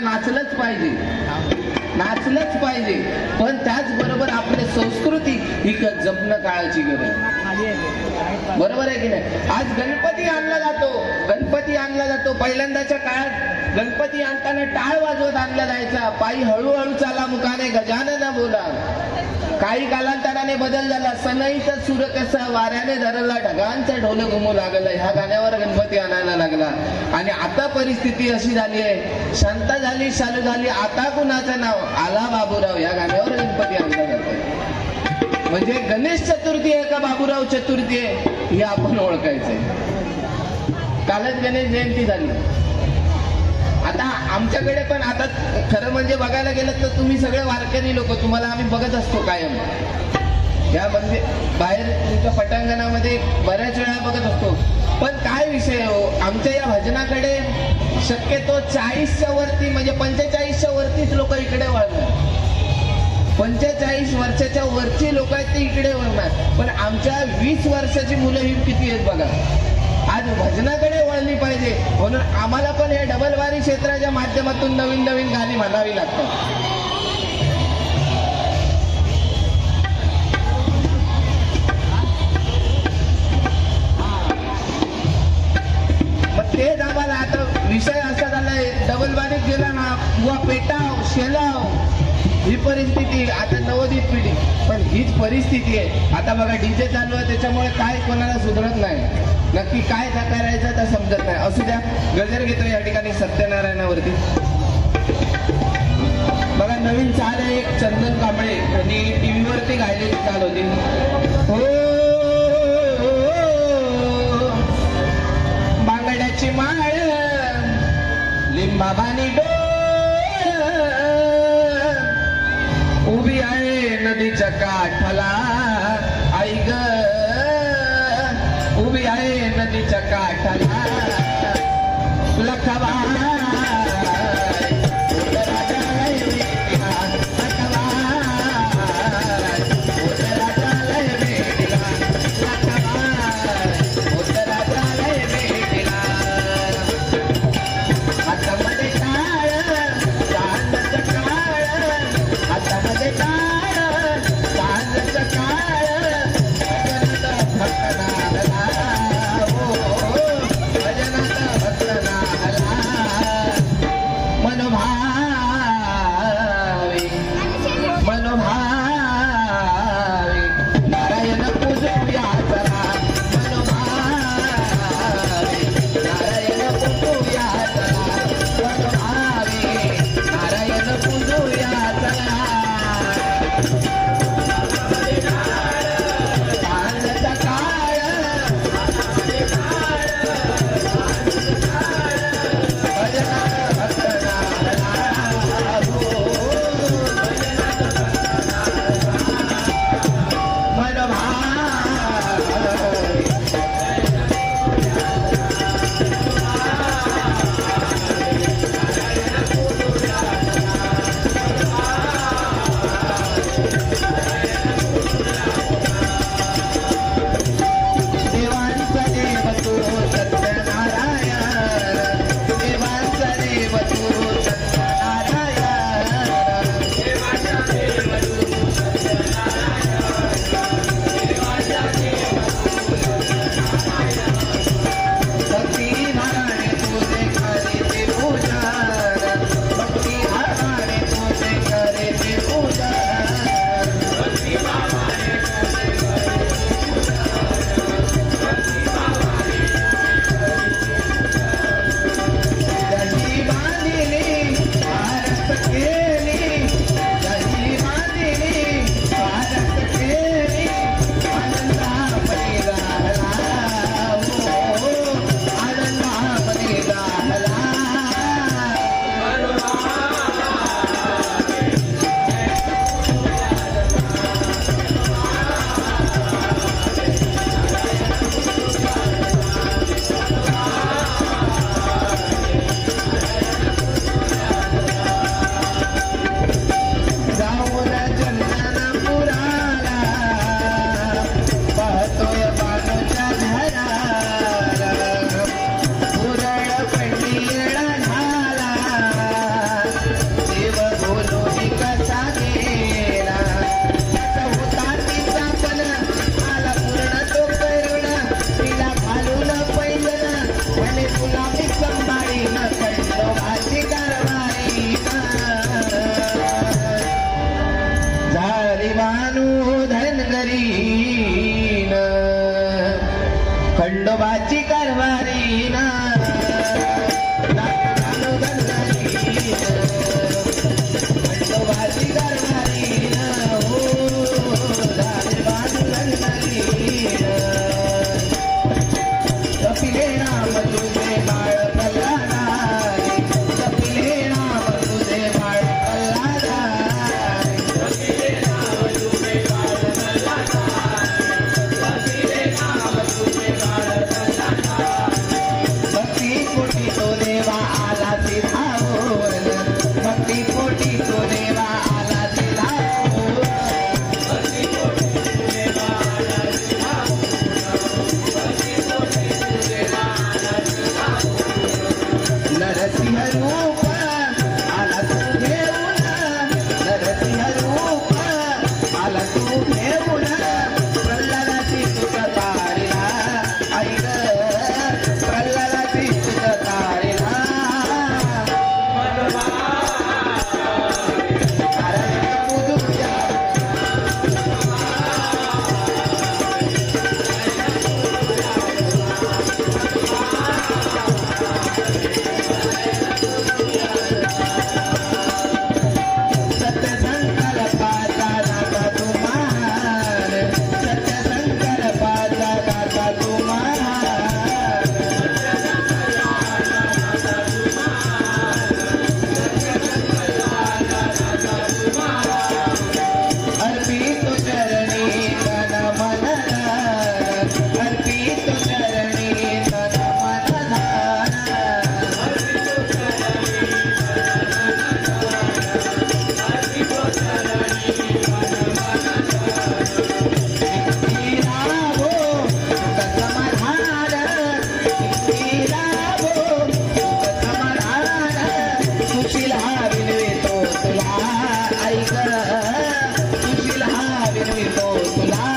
नाचलंच पाहिजे, नाचलंच पाहिजे, पण त्याचबरोबर आपली संस्कृती ही जपणं काळाची गरज. बरोबर आहे की नाही? आज गणपती आणला जातो, गणपती आणला जातो. पहिल्यांदाच्या काळात गणपती आणताना टाळ वाजवत आणला जायचा. पायी हळूहळू चाला मुखाने गजानन बोला. काही कालांतराने बदल झाला. सनईचा सूर कसा वाऱ्याने धरला, ढगांचा ढोल घुमू लागला. ह्या गाण्यावर गणपती आणायला लागला. आणि आता परिस्थिती अशी झाली आहे, शांता झाली, चालू झाली, आता कुणाचं नाव आला बाबूराव, या गाण्यावर गणपती आणला जातो. म्हणजे गणेश चतुर्थी आहे का बाबूराव चतुर्थी आहे हे आपण ओळखायचंय. कालच गणेश जयंती झाली. आता आमच्याकडे पण आता खरं म्हणजे बघायला गेलं तर तुम्ही सगळे वारकरी लोक, तुम्हाला आम्ही बघत असतो कायम या म्हणजे बाहेर तुमच्या पटांगणामध्ये बऱ्याच वेळा बघत असतो. पण काय विषय हो, आमच्या या भजनाकडे शक्यतो 40च्या वरती म्हणजे 45च्या वरतीच लोक इकडे वळणार. 45 वर्षाच्या वरची लोक आहेत ते इकडे वळणार. पण आमच्या 20 वर्षाची मुलं ही किती आहेत बघा. आज भजनाकडे वळली पाहिजे, म्हणून आम्हाला पण हे डबलवारी क्षेत्राच्या माध्यमातून नवीन नवीन गाणी म्हणावी लागतात. मग तेच आम्हाला आता विषय असा झालाय, डबलवारीत गेला ना बुवा पेटाव शेलाव ही परिस्थिती. आता नवोदित पिढी पण हीच परिस्थिती आहे. आता बघा डीजे चालू आहे, त्याच्यामुळे काय कोणाला सुधरत नाही. नक्की काय करायचं तर समजत नाही. असू द्या, गजर घेतो या ठिकाणी सत्यनारायणावरती. बघा नवीन चाल आहे एक चंदन कांबळे आणि टीव्हीवरती गायलेली चाल होती. हो बांगड्याची माळ लिंबाबानी डोळ उभी आहे नदीच्या काठाला, आई ग उभी आहे नदीच्या काठाला. लखवा भजनात भक्त नाहला. खंडोबाची कारभारी ना खंडोबाची कारभारी ना हो झाले बांधली कपिले नाम तुझे बाळ कल्लादारी कपिले नाम तुझे बाळ कल्लादारी कपिले नाम तुझे बाळ कल्लादारी कपिले नाम तुझे बाळ कल्लादारी भक्ती कोटी तो देवा आला सिधावून भक्ती कोटी तो देवा आला सिधावून भक्ती कोटी तो देवा आला नरसिंह रूप आला तू घेऊन नरसिंह रूप आला तू घेऊन प्रल्हादाची तुझ तारीला आई ग प्रल्हादाची तुझ तारीला पूजा सत्यसंकल्पाचा दाता तुम्हार सत्यसंकल्पाचा दाता तुम्हार अर्पित चरणी तन मन अर्पित चरणी तन मन सुशील हा विनवितो तुला ऐक सुशील हा विनवितो तुला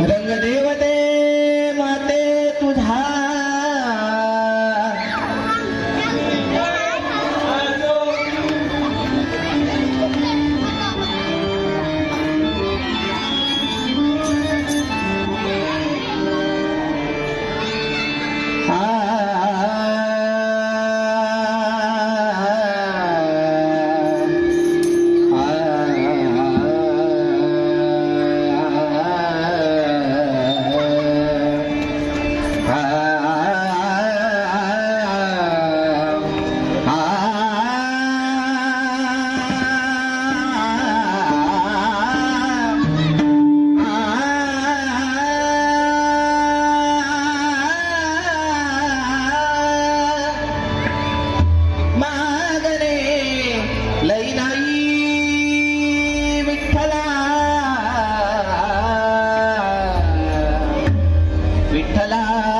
रंगदेवते माते तुझा विठ्ठला